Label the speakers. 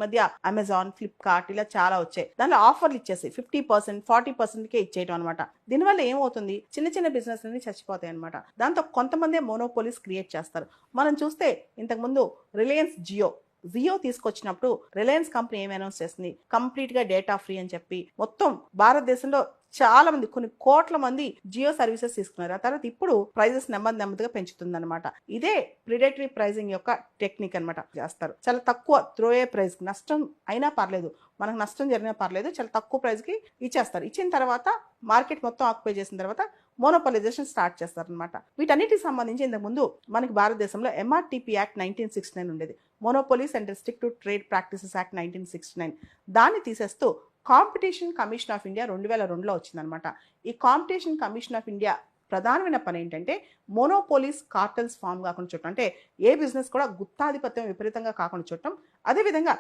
Speaker 1: మధ్య Amazon, Flipkart ఇలా చాలా వచ్చాయి. దానిలో ఆఫర్లు ఇచ్చేసి 50%, 40%కే ఇచ్చేయటం అనమాట. దీనివల్ల ఏమవుతుంది, చిన్న చిన్న బిజినెస్ అన్ని చచ్చిపోతాయి అనమాట. దాంతో కొంతమందే మోనోపోలీస్ క్రియేట్ చేస్తారు. మనం చూస్తే ఇంతకుముందు రిలయన్స్ జియో తీసుకొచ్చినప్పుడు రిలయన్స్ కంపెనీ ఏం అనౌన్స్ చేసింది, కంప్లీట్ గా డేటా ఫ్రీ అని చెప్పి మొత్తం భారతదేశంలో చాలా మంది, కొన్ని కోట్ల మంది జియో సర్వీసెస్ తీసుకున్నారు. ఆ తర్వాత ఇప్పుడు ప్రైజెస్ నెమ్మదిగా పెంచుతుంది అనమాట. ఇదే ప్రిడేటరీ ప్రైజింగ్ యొక్క టెక్నిక్ అనమాట. చేస్తారు చాలా తక్కువ త్రోయే ప్రైస్, నష్టం అయినా పర్లేదు, మనకు నష్టం జరిగినా పర్లేదు, చాలా తక్కువ ప్రైస్ కి ఇచ్చేస్తారు. ఇచ్చిన తర్వాత మార్కెట్ మొత్తం ఆక్యుపై చేసిన తర్వాత మోనోపలైజేషన్ స్టార్ట్ చేస్తారనమాట. వీటన్నిటికి సంబంధించి ఇంతకు ముందు మనకి భారతదేశంలో MRTP యాక్ట్ 1969 ఉండేది, monopolies and restrictive trade practices act 1969. దాన్ని తీసేస్తూ కాంపిటీషన్ కమిషన్ ఆఫ్ ఇండియా 2002లో వచ్చిందనమాట. ఈ కాంపిటీషన్ కమిషన్ ఆఫ్ ఇండియా ప్రధానమైన పని ఏంటంటే మోనోపోలీస్ కార్టల్స్ ఫామ్ కాకుండా చూడటం, అంటే ఏ బిజినెస్ కూడా గుత్తాధిపత్యం విపరీతంగా కాకుండా చూడటం. అదేవిధంగా